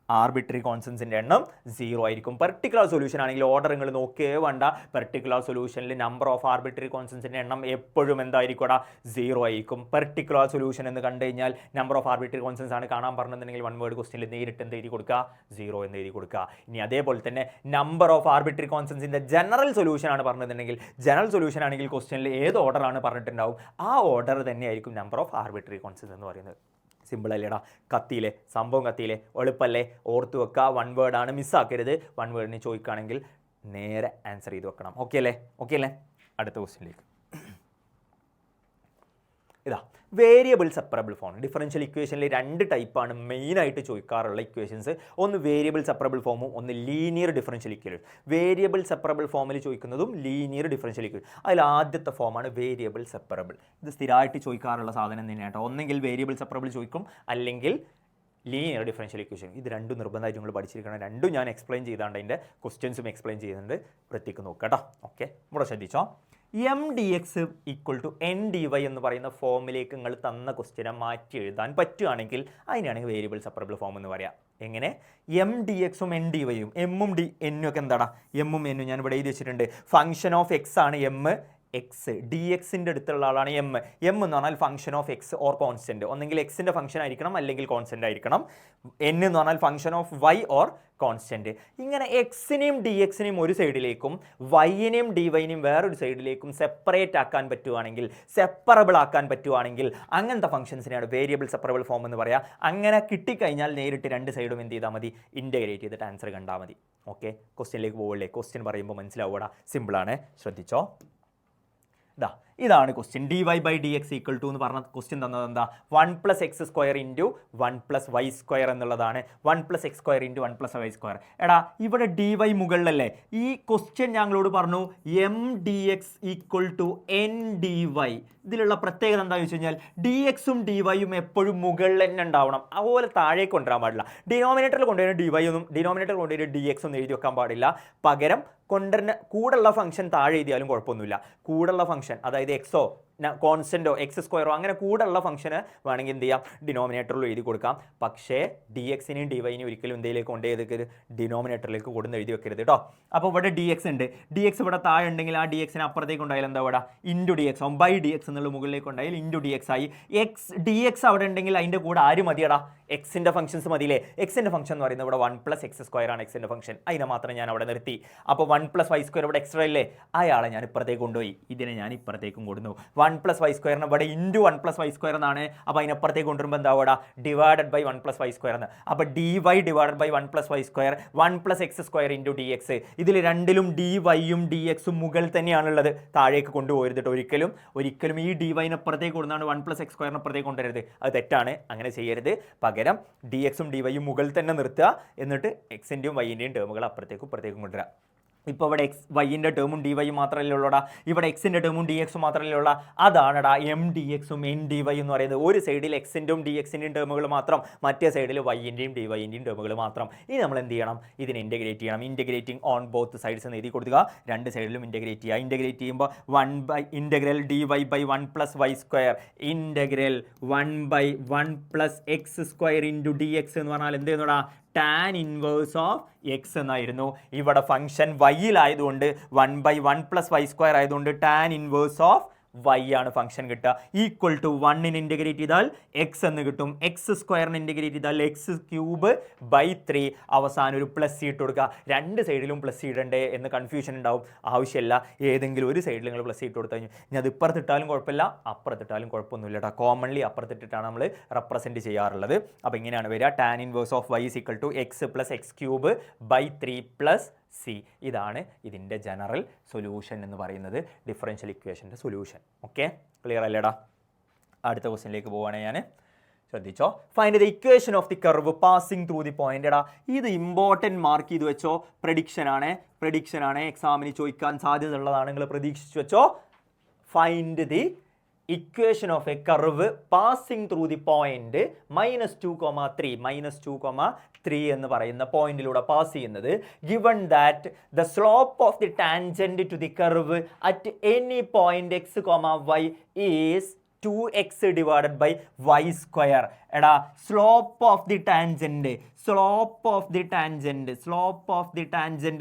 ആർബിട്രറി കോൺസ്റ്റൻസിൻ്റെ എണ്ണം 0 ആയിരിക്കും. പെർട്ടിക്കുലർ സൊല്യൂഷൻ ആണെങ്കിൽ ഓർഡർ നിങ്ങൾ നോക്കിയേ വേണ്ട. പെർട്ടിക്കുലർ സൊല്യൂഷനിൽ നമ്പർ ഓഫ് ആർബിട്രറി കോൺസ്റ്റൻസിൻ്റെ എണ്ണം എപ്പോഴും എന്തായിരിക്കും, 0 ആയിരിക്കും. പെർട്ടിക്കുലർ സൊല്യൂഷൻ എന്ന് കണ്ടു കഴിഞ്ഞാൽ നമ്പർ ഓഫ് ആർബിട്രറി കോൺസ്റ്റൻസ് ആണ് കാണാൻ പറഞ്ഞിട്ടുണ്ടെങ്കിൽ വൺ വേർഡ് ക്വസ്റ്റ്യനിൽ നേരിട്ട് എന്ത് എഴുതി കൊടുക്കുക, 0 എന്ന് എഴുതി കൊടുക്കുക. ഇനി അതേപോലെ തന്നെ നമ്പർ ഓഫ് ആർബിട്രറി കോൺസ്റ്റൻസിൻ്റെ ജനറൽ സൊല്യൂഷൻ ആണ് പറഞ്ഞിട്ടുണ്ടെങ്കിൽ, ജനറൽ സൊല്യൂഷൻ ആണെങ്കിൽ ക്വസ്റ്റ്യനിൽ ഏത് ഓർഡർ ആണ് പറഞ്ഞിട്ടുണ്ടാവും ആ ഓർഡർ തന്നെയായിരിക്കും നമ്പർ ഓഫ് ആർബിട്രറി കോൺസ്റ്റൻസ് എന്ന് പറയുന്നത്. സിമ്പിൾ അല്ലേടാ, കത്തിയിലെ സംഭവം, കത്തിയിലെ എളുപ്പല്ലേ, ഓർത്ത് വെക്കുക. വൺ വേർഡാണ്, മിസ്സാക്കരുത്. വൺ വേർഡിന് ചോദിക്കുകയാണെങ്കിൽ നേരെ ആൻസർ ചെയ്ത് വെക്കണം. ഓക്കെ അല്ലേ? അടുത്ത ക്വസ്റ്റ്യനിലേക്ക്. ഇതാ വേരിയബിൾ സെപ്പറബിൾ ഫോം. ഡിഫറൻഷ്യൽ ഇക്വേഷനിൽ 2 ടൈപ്പാണ് മെയിനായിട്ട് ചോദിക്കാറുള്ള ഇക്വേഷൻസ്. ഒന്ന് വേരിയബിൾ സെപ്പറബിൾ ഫോമും ഒന്ന് linear differential equation. Variable separable ഫോമിൽ ചോദിക്കുന്നതും ലീനിയർ ഡിഫറൻഷ്യൽ ഇക്വേഷൻ. അതിൽ ആദ്യത്തെ ഫോമാണ് വേരിയബിൾ സെപ്പറബിൾ. ഇത് സ്ഥിരമായിട്ട് ചോദിക്കാറുള്ള സാധനം തന്നെയാണ് കേട്ടോ. ഒന്നെങ്കിൽ വേരിയബിൾ സെപ്പറബിൾ ചോദിക്കും, അല്ലെങ്കിൽ ലീനിയർ ഡിഫറൻഷ്യൽ ഇക്വേഷൻ. ഇത് 2 നിർബന്ധമായിട്ട് നിങ്ങൾ പഠിച്ചിരിക്കണം. 2 ഞാൻ എക്സ്പ്ലെയിൻ ചെയ്താണ്ട് അതിൻ്റെ ക്വസ്റ്റ്യൻസും എക്സ്പ്ലെയിൻ ചെയ്യുന്നുണ്ട്. വൃത്തിക്ക് നോക്കുക കേട്ടോ. ഓക്കെ, ഇവിടെ ശ്രദ്ധിച്ചോ. M d x equal to n d y എന്ന് പറയുന്ന ഫോമിലേക്ക് നിങ്ങൾ തന്ന ക്വസ്റ്റ്യനെ മാറ്റി എഴുതാൻ പറ്റുകയാണെങ്കിൽ അതിനാണെങ്കിൽ വേരിയബിൾ സെപ്പറബിൾ ഫോം എന്ന് പറയാം. എങ്ങനെ? എം ഡി എക്സും എൻ ഡി വൈയും, എമ്മും എന്നും ഒക്കെ എന്താടാ, എമ്മും എന്നും ഞാൻ ഇവിടെ എഴുതി വെച്ചിട്ടുണ്ട്. ഫംഗ്ഷൻ ഓഫ് എക്സ് ആണ് എം, എക്സ്, ഡി എക്സിൻ്റെ അടുത്തുള്ള ആളാണ് എം. എം എന്ന് പറഞ്ഞാൽ function of x or constant, ഒന്നെങ്കിൽ എക്സിൻ്റെ ഫംഗ്ഷൻ ആയിരിക്കണം അല്ലെങ്കിൽ കോൺസ്റ്റൻ്റ് ആയിരിക്കണം. എൻ എന്ന് പറഞ്ഞാൽ function of y or constant. ഇങ്ങനെ എക്സിനെയും ഡി എക്സിനെയും ഒരു സൈഡിലേക്കും വൈനെയും ഡി വൈനെയും വേറൊരു സൈഡിലേക്കും സെപ്പറേറ്റ് ആക്കാൻ പറ്റുവാണെങ്കിൽ, സെപ്പറബിൾ ആക്കാൻ പറ്റുവാണെങ്കിൽ അങ്ങനത്തെ ഫംഗ്ഷൻസിനെയാണ് വേരിയബിൾ സെപ്പറബിൾ ഫോം എന്ന് പറയുക. അങ്ങനെ കിട്ടിക്കഴിഞ്ഞാൽ നേരിട്ട് രണ്ട് സൈഡും എന്ത് ചെയ്താൽ മതി, ഇൻ്റഗ്രേറ്റ് ചെയ്തിട്ട് ആൻസർ കണ്ടാൽ മതി. ഓക്കെ, ക്വസ്റ്റ്യനിലേക്ക് പോകല്ലേ. ക്വസ്റ്റ്യൻ പറയുമ്പോൾ മനസ്സിലാവൂടാ, സിമ്പിളാണ്, ശ്രദ്ധിച്ചോ. ഇതാണ് question. dy by d x equal to എന്ന് പറഞ്ഞ ക്വസ്റ്റ്യൻ തന്നത് എന്താ, 1+x² ഇൻറ്റു 1+y² എന്നുള്ളതാണ്. 1+x² into 1+y². എടാ ഇവിടെ dy മുകളിലല്ലേ, ഈ ക്വസ്റ്റ്യൻ ഞങ്ങളോട് പറഞ്ഞു m d x equal to n d y. ഇതിലുള്ള പ്രത്യേകത എന്താണെന്ന് വെച്ച് കഴിഞ്ഞാൽ ഡി എക്സും ഡി വൈയും എപ്പോഴും മുകളിൽ തന്നെ ഉണ്ടാവണം, അതുപോലെ താഴേക്ക് കൊണ്ടുവരാൻ പാടില്ല. ഡിനോമിനേറ്ററിൽ കൊണ്ടുവരുന്ന ഡി വൈ ഒന്നും ഡിനോമിനേറ്ററിൽ കൊണ്ടുവരുന്ന ഡി എക്സ് ഒന്നും എഴുതി വെക്കാൻ പാടില്ല. പകരം കൊണ്ടുവരുന്ന കൂടുള്ള ഫംഗ്ഷൻ താഴെ എഴുതിയാലും കുഴപ്പമൊന്നുമില്ല. കൂടുള്ള ഫംഗ്ഷൻ അതായത് എക്സോ കോൺസ്റ്റൻറ്റോ x² അങ്ങനെ കൂടുള്ള ഫംഗ്ഷന് വേണമെങ്കിൽ എന്ത് ചെയ്യാം, ഡിനോമിനേറ്ററിൽ എഴുതി കൊടുക്കാം. പക്ഷേ ഡി എക്സിനെയും ഡി വൈനെയും ഒരിക്കലും എന്തെങ്കിലും കൊണ്ട് ചെയ്ത് ഡിനോമിനേറ്ററിലേക്ക് കൊടുന്ന് എഴുതി വെക്കരുത് കേട്ടോ. അപ്പോൾ ഇവിടെ ഡി എക്സ് ഉണ്ട്, ഡി എക്സ് ഇവിടെ താഴെ ഉണ്ടെങ്കിൽ ആ ഡി എക്സിനെ അപ്പുറത്തേക്ക് ഉണ്ടായാലും എന്താ ഇവിടെ ഇൻറ്റു ഡി എക്സ് ആവും. ബൈ ഡി എക്സ് എന്നുള്ള മുകളിലേക്ക് ഉണ്ടായാൽ ഇൻറ്റു ഡി എക്സ് ആയി. ഡി എക്സ് അവിടെ ഉണ്ടെങ്കിൽ അതിൻ്റെ കൂടെ ആര് മതിയടാ, എക്സിൻ്റെ ഫംഗ്ഷൻസ് മതിയില്ലേ. എക്സിൻ്റെ ഫംഗ്ഷൻ എന്ന് പറയുന്നത് ഇവിടെ 1+x² ആണ് എക്സിൻ്റെ ഫംഗ്ഷൻ, അതിനെ മാത്രം ഞാൻ അവിടെ നിർത്തി. അപ്പോൾ 1+y² ഇവിടെ എക്സ്ട്രാ ഇല്ലേ, അയാളെ ഞാൻ ഇപ്പുറത്തേക്ക് കൊണ്ടുപോയി, ഇതിനെ ഞാൻ ഇപ്പുറത്തേക്കും കൊടുന്നു. 1+y² ഇവിടെ ഇൻറ്റു 1+y² എന്നാണ്. അപ്പോൾ അതിനപ്പുറത്തേക്ക് കൊണ്ടുവരുമ്പോൾ എന്താ ഇവിടെ ഡിവൈഡഡ് ബൈ 1+y² എന്ന്. അപ്പോൾ dy divided by 1+y², 1+x² into d x. ഇതിൽ രണ്ടിലും ഡി വൈയും ഡി എക്സും മുകളിൽ തന്നെയാണുള്ളത്, താഴേക്ക് കൊണ്ടുപോകരുത് ഒരിക്കലും. ഈ ഡി വൈനപ്പുറത്തേക്ക് കൊടുത്താണ് 1+x² അപ്പുറത്തേക്ക് കൊണ്ടുവരരുത്, അത് തെറ്റാണ്, അങ്ങനെ ചെയ്യരുത്. പകരം ഡി എക്സും ഡി വൈയും മുകളിൽ തന്നെ നിർത്തുക, എന്നിട്ട് എക്സിൻ്റെയും വൈൻ്റെയും ടേമുകൾ അപ്പുറത്തേക്കും ഇപ്പുറത്തേക്കും കൊണ്ടുവരിക. ഇപ്പോൾ ഇവിടെ എക്സ് വൈൻ്റെ ടേമും ഡി വൈയും മാത്രമല്ലേ ഉള്ളൂടാ, ഇവിടെ എക്സിൻ്റെ ടേമും ഡി എക്സും മാത്രമല്ലേ ഉള്ള. അതാണടാ എം ഡി എക്സും എൻ ഡി വൈ എന്ന് പറയുന്നത്. ഒരു സൈഡിൽ എക്സിൻ്റെയും ഡി എക്സിൻ്റെയും ടേമുകൾ മാത്രം, മറ്റേ സൈഡിൽ വൈൻ്റെയും ഡി വൈൻ്റെയും ടേമുകൾ മാത്രം. ഇനി നമ്മൾ എന്ത് ചെയ്യണം, ഇതിനെ ഇൻ്റഗ്രേറ്റ് ചെയ്യണം. ഇൻ്റഗ്രേറ്റിംഗ് ഓൺ ബോത്ത് സൈഡ്സ് എന്ന് എഴുതി കൊടുക്കുക, രണ്ട് സൈഡിലും ഇൻ്റഗ്രേറ്റ് ചെയ്യുക. ഇൻ്റഗ്രേറ്റ് ചെയ്യുമ്പോൾ integral d y by 1+y² integral 1/1+x² into d x എന്ന് പറഞ്ഞാൽ എന്ത് ചെയ്യുന്നോടാ, ടാൻ ഇൻവേഴ്സ് ഓഫ് എക്സ് എന്നായിരുന്നു. ഇവിടെ ഫംഗ്ഷൻ വൈയിലായതുകൊണ്ട് 1/1+y² ആയതുകൊണ്ട് ടാൻ ഇൻവേഴ്സ് ഓഫ് y ആണ് ഫംഗ്ഷൻ കിട്ടുക. ഈക്വൽ ടു 1ന് ഇൻ്റഗ്രേറ്റ് ചെയ്താൽ എക്സ് എന്ന് കിട്ടും, x² ഇൻ്റഗ്രേറ്റ് ചെയ്താൽ x³/3. അവസാനം ഒരു പ്ലസ് ഇട്ട് കൊടുക്കുക. രണ്ട് സൈഡിലും പ്ലസ് ഇടണ്ടേ എന്ന് കൺഫ്യൂഷൻ ഉണ്ടാവും, ആവശ്യമില്ല. ഏതെങ്കിലും ഒരു സൈഡിൽ നിങ്ങൾ പ്ലസ് ഇട്ട് കൊടുത്തു കഴിഞ്ഞാൽ ഞാൻ അത് ഇപ്പുറത്തിട്ടാലും കുഴപ്പമില്ല, അപ്പുറത്തിട്ടാലും കുഴപ്പമൊന്നുമില്ല കേട്ടോ. കോമൺലി അപ്പുറത്തിട്ടിട്ടാണ് നമ്മൾ റെപ്രസെൻറ്റ് ചെയ്യാറുള്ളത്. അപ്പോൾ ഇങ്ങനെയാണ് വരിക, tan inverse of y equal to x + x³/3 + c. ഇതാണ് ഇതിൻ്റെ ജനറൽ സൊല്യൂഷൻ എന്ന് പറയുന്നത്, ഡിഫറൻഷ്യൽ ഇക്വേഷൻ്റെ സൊല്യൂഷൻ. ഓക്കെ, ക്ലിയർ അല്ലേടാ? അടുത്ത ക്വസ്റ്റ്യനിലേക്ക് പോവുകയാണെങ്കിൽ ഞാൻ ശ്രദ്ധിച്ചോ. Find the equation of the curve passing through the point. എടാ ഇത് ഇമ്പോർട്ടൻറ്റ് മാർക്ക് ചെയ്ത് വെച്ചോ, പ്രഡിക്ഷൻ ആണ്, എക്സാമിന് ചോദിക്കാൻ സാധ്യത ഉള്ളതാണ്, നിങ്ങൾ പ്രതീക്ഷിച്ച് വെച്ചോ. Find the equation of a curve passing through the point -2,3 എന്ന് പറയുന്ന പോയിന്റിലൂടെ പാസ് ചെയ്യുന്നത്. Given that the slope of the tangent to the curve at any point x, y is 2x divided by y². എടാ slope of the tangent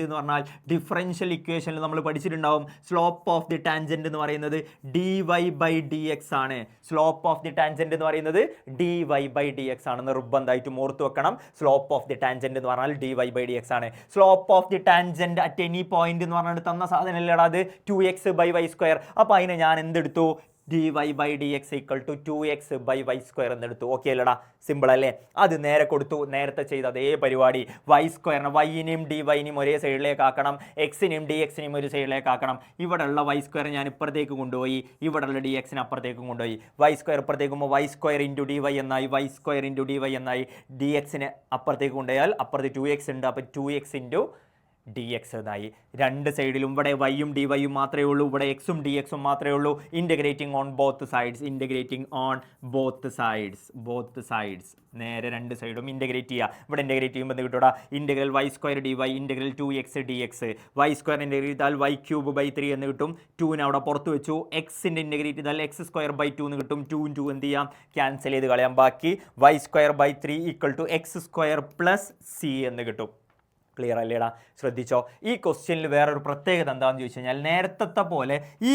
എന്ന് പറഞ്ഞാൽ differential ഇക്വേഷനിൽ നമ്മൾ പഠിച്ചിട്ടുണ്ടാവും. Slope of the tangent എന്ന് പറയുന്നത് dy/dx ആണ്. Slope of the tangent എന്ന് പറയുന്നത് dy/dx ആണ്, നിർബന്ധമായിട്ടും ഓർത്ത് വെക്കണം. സ്ലോപ്പ് ഓഫ് ദി ടാൻജന്റ് എന്ന് പറഞ്ഞാൽ dy/dx ആണ്. Slope of the tangent at any point എന്ന് പറഞ്ഞിട്ട് തന്ന സാധനമല്ലേടാ അത് 2x/y². അപ്പോൾ അതിനെ ഞാൻ എന്തെടുത്തു, dy/dx ഈക്വൽ ടു 2x/y² എന്നെടുത്തു. ഓക്കെ അല്ലടാ, സിമ്പിൾ അല്ലേ? അത് നേരെ കൊടുത്തു, നേരത്തെ ചെയ്ത അതേ പരിപാടി. y² വൈനെയും ഡി വൈനെയും ഒരേ സൈഡിലേക്ക് ആക്കണം, എക്സിനെയും ഡി എക്സിനെയും ഒരു സൈഡിലേക്ക് ആക്കണം. ഇവിടെയുള്ള y² ഞാൻ ഇപ്പുറത്തേക്ക് കൊണ്ടുപോയി, ഇവിടെയുള്ള ഡി എക്സിനെ അപ്പുറത്തേക്കും കൊണ്ടുപോയി. y² ഇപ്പുറത്തേക്കുമ്പോൾ y² into d Y എന്നായി, y² ഇൻറ്റു ഡി വൈ എന്നായി. ഡി എക്സിനെ അപ്പുറത്തേക്ക് കൊണ്ടുപോയാൽ അപ്പുറത്ത് 2x ഉണ്ട്, അപ്പോൾ 2x ഇൻറ്റു ഡി എക്സ് എന്നായി. രണ്ട് സൈഡിലും ഇവിടെ വൈയും ഡി വൈയും മാത്രമേ ഉള്ളൂ, ഇവിടെ എക്സും ഡി എക്സും മാത്രമേ ഉള്ളൂ. ഇൻ്റഗ്രേറ്റിംഗ് ഓൺ ബോത്ത് സൈഡ്സ് നേരെ രണ്ട് സൈഡും ഇൻ്റഗ്രേറ്റ് ചെയ്യുക. ഇവിടെ ഇൻ്റഗ്രേറ്റ് ചെയ്യുമ്പോൾ എന്ത് കിട്ടൂടാ, integral y² dy integral 2x dx. y² integrate ചെയ്താൽ y³/3 എന്ന് കിട്ടും. 2നെ അവിടെ പുറത്ത് വെച്ചു. എക്സിൻ്റെ ഇൻ്റഗ്രേറ്റ് ചെയ്താൽ x²/2 എന്ന് കിട്ടും. 2 2 എന്ത് ചെയ്യാം, ക്യാൻസൽ ചെയ്ത് കളയാം. ബാക്കി y²/3 equal to x² + c എന്ന് കിട്ടും. ക്ലിയർ അല്ലേടാ? ശ്രദ്ധിച്ചോ. ഈ ക്വസ്റ്റ്യനിൽ വേറൊരു പ്രത്യേകത എന്താണെന്ന് ചോദിച്ചു കഴിഞ്ഞാൽ, നേരത്തെ പോലെ ഈ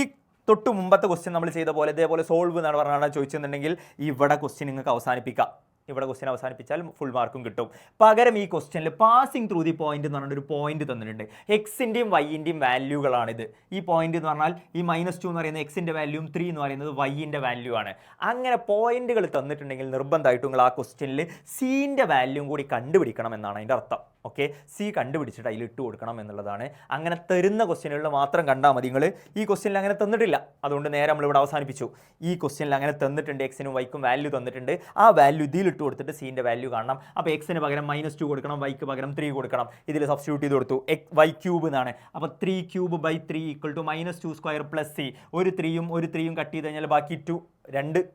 തൊട്ട് മുമ്പത്തെ ക്വസ്റ്റ്യൻ നമ്മൾ ചെയ്ത പോലെ ഇതേപോലെ സോൾവ് എന്നാണ് പറഞ്ഞാൽ ചോദിച്ചെന്നുണ്ടെങ്കിൽ ഇവിടെ ക്വസ്റ്റ്യൻ നിങ്ങൾക്ക് അവസാനിപ്പിക്കാം. ഇവിടെ ക്വസ്റ്റ്യൻ അവസാനിപ്പിച്ചാൽ ഫുൾ മാർക്കും കിട്ടും. പകരം ഈ ക്വസ്റ്റ്യനിൽ പാസിംഗ് ത്രൂ ദി പോയിന്റ് എന്ന് പറഞ്ഞൊരു പോയിന്റ് തന്നിട്ടുണ്ട്. എക്സിൻ്റെയും വൈൻ്റെയും വാല്യൂകളാണിത്. ഈ പോയിന്റ് എന്ന് പറഞ്ഞാൽ ഈ -2 എന്ന് പറയുന്നത് എക്സിൻ്റെ വാല്യൂവും 3 എന്ന് പറയുന്നത് വൈൻ്റെ വാല്യൂ ആണ്. അങ്ങനെ പോയിന്റുകൾ തന്നിട്ടുണ്ടെങ്കിൽ നിർബന്ധമായിട്ടും നിങ്ങൾ ആ ക്വസ്റ്റ്യനിൽ സീൻ്റെ വാല്യൂം കൂടി കണ്ടുപിടിക്കണം എന്നാണ് അതിൻ്റെ അർത്ഥം. ഓക്കെ, സി കണ്ടുപിടിച്ചിട്ട് അതിൽ ഇട്ട് കൊടുക്കണം എന്നുള്ളതാണ്. അങ്ങനെ തരുന്ന ക്വസ്റ്റ്യനുകളിൽ മാത്രം കണ്ടാൽ മതി. നിങ്ങൾ ഈ ക്വസ്റ്റ്യനിൽ അങ്ങനെ തന്നിട്ടില്ല, അതുകൊണ്ട് നേരെ നമ്മളിവിടെ അവസാനിപ്പിച്ചു. ഈ ക്വസ്റ്റ്യനിൽ അങ്ങനെ തന്നിട്ടുണ്ട്, എക്സിനും വൈക്കും വാല്യൂ തന്നിട്ടുണ്ട്. ആ വാല്യൂ ഇതിൽ ഇട്ട് കൊടുത്തിട്ട് സീൻ്റെ വാല്യൂ കാണണം. അപ്പോൾ എക്സിന് പകരം -2 കൊടുക്കണം, വൈക്ക് പകരം 3 കൊടുക്കണം. ഇതിൽ സബ്സ്റ്റിറ്റ്യൂട്ട് ചെയ്ത് കൊടുത്തു. വൈ ക്യൂബ് എന്നാണ്. അപ്പോൾ 3 cube by 3 equal to -2 square plus C. ഒരു 3യും കട്ട് ചെയ്ത് കഴിഞ്ഞാൽ ബാക്കി 2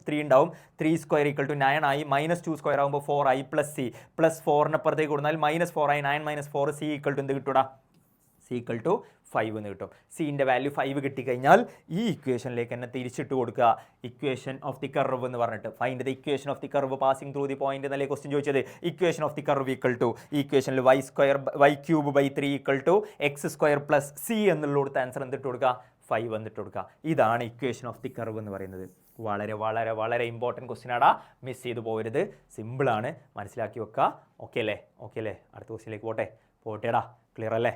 3 ഉണ്ടാവും. 3 സ്ക്വയർ ഈക്വൽ ടു 9 ആയി. -2 സ്ക്വയർ ആകുമ്പോൾ 4 ആയി. പ്ലസ് സി പ്ലസ് 4-നപ്പുറത്തേക്ക് കൊടുത്താൽ -4 ആയി. 9 - 4 സി ഈക്വൽ ടു എന്ത് കിട്ടൂടാ? സി ഈക്വൽ ടു 5 എന്ന് കിട്ടും. സീൻ്റെ വാല്യൂ 5 കിട്ടിക്കഴിഞ്ഞാൽ ഈ ഇക്വേഷനിലേക്ക് തന്നെ തിരിച്ചിട്ട് കൊടുക്കുക. ഇക്വേഷൻ ഓഫ് ദി കർവ് എന്ന് പറഞ്ഞിട്ട് find the equation of the curve passing through the point എന്നല്ലേ ക്വസ്റ്റ്യൻ ചോദിച്ചത്. Equation of the curve equal to ഈ ഇക്വേഷനിൽ y cube by 3 equal to x square plus c എന്നുള്ളടുത്ത ആൻസർ എന്തിട്ട് കൊടുക്കുക? 5 എന്നിട്ട് കൊടുക്കുക. ഇതാണ് ഇക്വേഷൻ ഓഫ് ദി കർവ് എന്ന് പറയുന്നത്. വളരെ വളരെ വളരെ ഇമ്പോർട്ടൻറ്റ് ക്വസ്റ്റ്യൻ ആടാ, മിസ് ചെയ്ത് പോകരുത്. സിമ്പിളാണ്, മനസ്സിലാക്കി വെക്കുക. ഓക്കെ അല്ലേ? അടുത്ത ക്വസ്റ്റ്യനിലേക്ക് പോട്ടേടാ. ക്ലിയർ അല്ലേ?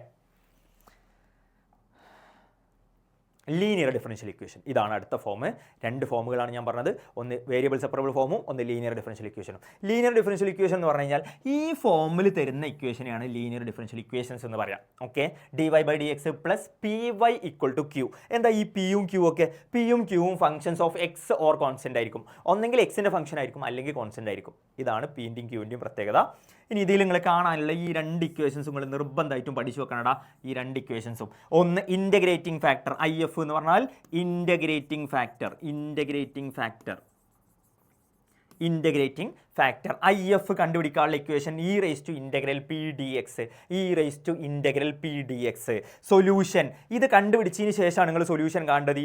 ലീനിയർ ഡിഫറൻഷ്യൽ ഇക്വേഷൻ ഇതാണ് അടുത്ത ഫോം. 2 ഫോമുകളാണ് ഞാൻ പറഞ്ഞത്. ഒന്ന് വേരിയബിൾ സെപ്പറബിൾ ഫോമും ഒന്ന് ലീനിയർ ഡിഫറൻഷ്യൽ ഇക്വേഷനും. ലീനിയർ ഡിഫറൻഷ്യൽ ഇക്വേഷൻ എന്ന് പറഞ്ഞു കഴിഞ്ഞാൽ ഈ ഫോമിൽ തരുന്ന ഇക്വേഷനെയാണ് ലീനിയർ ഡിഫറൻഷ്യൽ ഇക്വേഷൻസ് എന്ന് പറയാം. Okay, dy/dx plus py equal to q. എന്താ ഈ പിയും ക്യൂ ഒക്കെ? പിയും ക്യൂവും functions of x or constant ആയിരിക്കും. ഒന്നെങ്കിൽ എക്സിൻ്റെ ഫംഗ്ഷൻ ആയിരിക്കും, അല്ലെങ്കിൽ കോൺസ്റ്റന്റ് ആയിരിക്കും. ഇതാണ് പിൻ്റെയും ക്യൂവിൻ്റെയും പ്രത്യേകത. ഇനി ഇതിൽ നിങ്ങൾ കാണാനുള്ള ഈ 2 ഇക്വേഷൻസും നിങ്ങൾ നിർബന്ധമായിട്ടും പഠിച്ചു വെക്കണടാ. ഈ 2 ഇക്വേഷൻസും, ഒന്ന് ഇൻ്റഗ്രേറ്റിംഗ് ഫാക്ടർ IF എന്ന് പറഞ്ഞാൽ ഇൻ്റഗ്രേറ്റിംഗ് ഫാക്ടർ IF കണ്ടുപിടിക്കാനുള്ള ഇക്വേഷൻ e⁻p⁴ സൊല്യൂഷൻ. ഇത് കണ്ടുപിടിച്ചതിന് ശേഷമാണ് നിങ്ങൾ സൊല്യൂഷൻ കാണേണ്ടത്.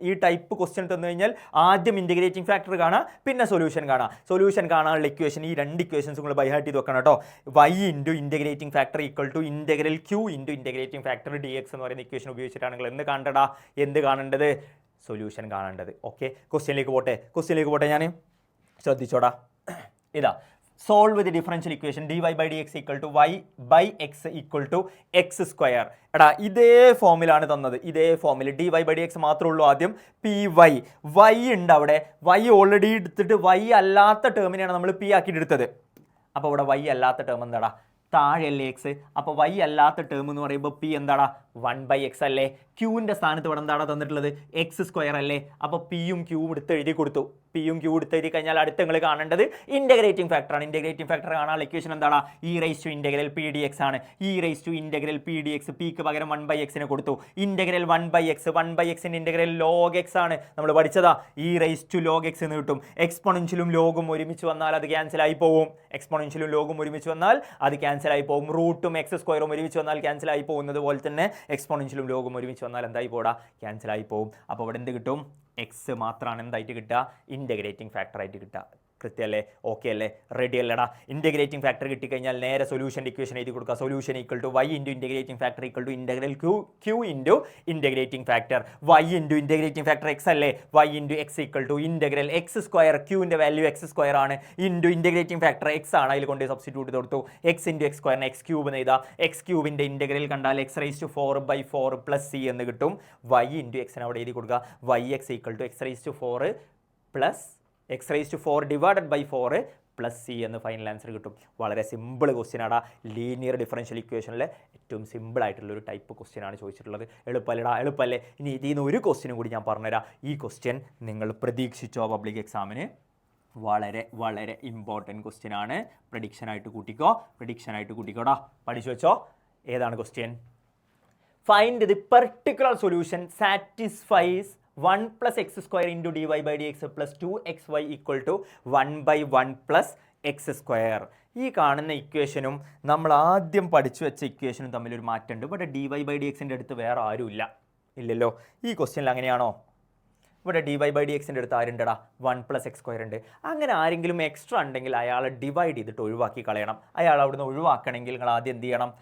ഈ ടൈപ്പ് ക്വസ്റ്റ്യൻ തന്നു കഴിഞ്ഞാൽ ആദ്യം ഇൻ്റഗ്രേറ്റിംഗ് ഫാക്ടർ കാണാം, പിന്നെ സൊല്യൂഷൻ കാണാം. സൊല്യൂഷൻ കാണാനുള്ള ഇക്വേഷൻ ഈ 2 ഇക്വേഷൻസ് നിങ്ങൾ ബൈ ഹാർട്ട് ചെയ്ത് വെക്കണം കേട്ടോ. y into integrating factor equal to integral q into integrating factor dx എന്ന് പറയുന്ന ഇക്വേഷൻ ഉപയോഗിച്ചിട്ടാണ് നിങ്ങൾ എന്ത് കാണേണ്ടത്? സൊല്യൂഷൻ കാണേണ്ടത്. ഓക്കെ, ക്വസ്റ്റ്യനിലേക്ക് പോട്ടെ. ഞാൻ ശ്രദ്ധിച്ചോടാ. ഇതാ solve the differential equation dy/dx equal to y/x equal to x square. എടാ ഇതേ ഫോമിലാണ് തന്നത്. ഇതേ ഫോമിൽ dy/dx മാത്രമേ ഉള്ളൂ. ആദ്യം py y ഉണ്ട് അവിടെ. y ഓൾറെഡി എടുത്തിട്ട് y അല്ലാത്ത ടേമിനെയാണ് നമ്മൾ p ആക്കിയിട്ട് എടുത്തത്. അപ്പോൾ ഇവിടെ y അല്ലാത്ത ടേം എന്താടാ? താഴെയല്ലേ എക്സ്. അപ്പോൾ y അല്ലാത്ത ടേം എന്ന് പറയുമ്പോൾ p എന്താടാ? 1/x അല്ലേ. ക്യൂവിൻ്റെ സ്ഥാനത്ത് ഇവിടെ എന്താണ് തന്നിട്ടുള്ളത്? എക്സ് സ്ക്വയർ അല്ലേ. അപ്പോൾ പിയും ക്യൂവും എടുത്ത് എഴുതി കൊടുത്തു. പിയും ക്യൂ എടുത്ത് എഴുതി കഴിഞ്ഞാൽ അടുത്ത നിങ്ങൾ കാണേണ്ടത് ഇൻ്റഗ്രേറ്റിംഗ് ഫാക്ടറാണ്. ഇൻ്റഗ്രേറ്റിംഗ് ഫാക്ടർ കാണാനുള്ള ഇക്വേഷൻ എന്താണ്? e⁻p⁴ ആണ്. e⁻p⁴ പിക്ക് പകരം 1/x കൊടുത്തു. Integral 1/x integral log x ആണ്. നമ്മൾ പഠിച്ചതാ. e⁻log x എന്ന് കിട്ടും. എക്സ്പോണൻഷ്യലും ലോഗും ഒരുമിച്ച് വന്നാൽ അത് ക്യാൻസൽ ആയി പോകും. റൂട്ടും എക്സ് സ്ക്വയറും ഒരുമിച്ച് വന്നാൽ ക്യാൻസൽ ആയി പോകുന്നത് പോലെ തന്നെ എക്സ്പോണൻഷ്യലും ലോഗും ഒരുമിച്ച് വന്നാൽ എന്തായി പോടാ? ക്യാൻസൽ ആയി പോകും. അപ്പോൾ ഇവിടെ എന്ത് കിട്ടും? എക്സ് മാത്രമാണ് എന്തായിട്ട് കിട്ടുക? ഇൻ്റഗ്രേറ്റിംഗ് ഫാക്ടർ ആയിട്ട് കിട്ടുക. കൃത്യമല്ലേ? ഓക്കെ അല്ലേ? റെഡി അല്ലടാ? ഇൻ്റഗ്രേറ്റിംഗ് ഫാക്ടർ കിട്ടിക്കഴിഞ്ഞാൽ നേരെ സൊല്യൂഷൻ ഇക്വേഷൻ എഴുതി കൊടുക്കുക. Solution equal to y into integrating factor equal to integral q into integrating factor. y into integrating factor x അല്ലേ. y into x equal to integral x square. ക്യൂവിൻ്റെ value x square ആണ്. Into integrating factor x ആണ്. അതിൽ കൊണ്ട് substitute കൊടുത്തു. X into x സ്ക്വയറിന് x cube എന്ന് എഴുതാം. എക്സ് ക്യൂബിൻ്റെ ഇൻ്റഗ്രൽ കണ്ടാൽ x⁻⁴/4 പ്ലസ് c എന്ന് കിട്ടും. y ഇൻറ്റു എക്സിന് അവിടെ എഴുതി കൊടുക്കുക. yx equal to x⁻⁴ plus x⁻⁴/4 plus c എന്ന് ഫൈനൽ ആൻസർ കിട്ടും. വളരെ സിമ്പിൾ ക്വസ്റ്റ്യൻ ആടാ. ലീനിയർ ഡിഫറൻഷ്യൽ ഇക്വേഷനിലെ ഏറ്റവും സിമ്പിൾ ആയിട്ടുള്ളൊരു ടൈപ്പ് ക്വസ്റ്റ്യൻ ആണ് ചോദിച്ചിട്ടുള്ളത്. എളുപ്പല്ലേ? ഇനി ഇതിൽ നിന്ന് ഒരു ക്വസ്റ്റ്യനും കൂടി ഞാൻ പറഞ്ഞുതരാം. ഈ ക്വസ്റ്റ്യൻ നിങ്ങൾ പ്രതീക്ഷിച്ചോ പബ്ലിക് എക്സാമിന്? വളരെ വളരെ ഇമ്പോർട്ടൻറ്റ് ക്വസ്റ്റ്യൻ ആണ്. പ്രഡിക്ഷനായിട്ട് കൂട്ടിക്കോടാ. പഠിച്ചു വെച്ചോ. ഏതാണ് question? Find the particular solution satisfies 1 + x square into dy/dx plus 2xy equal to 1/1 plus x square. ഈ കാണുന്ന ഇക്വേഷനും നമ്മൾ ആദ്യം പഠിച്ചു വെച്ച ഇക്വേഷനും തമ്മിലൊരു മാറ്റമുണ്ട്. ഇവിടെ dy/dxൻ്റെ അടുത്ത് വേറെ ആരും ഇല്ലല്ലോ. ഈ ക്വസ്റ്റ്യനിൽ അങ്ങനെയാണോ? ഇവിടെ dy/dxൻ്റെ അടുത്ത് ആരുണ്ടടാ? 1 + x സ്ക്വയർ ഉണ്ട്. അങ്ങനെ ആരെങ്കിലും എക്സ്ട്രാ ഉണ്ടെങ്കിൽ അയാളെ ഡിവൈഡ് ചെയ്തിട്ട് ഒഴിവാക്കി കളയണം. അയാൾ അവിടുന്ന് ഒഴിവാക്കണമെങ്കിൽ നിങ്ങൾ ആദ്യം എന്ത് ചെയ്യണം?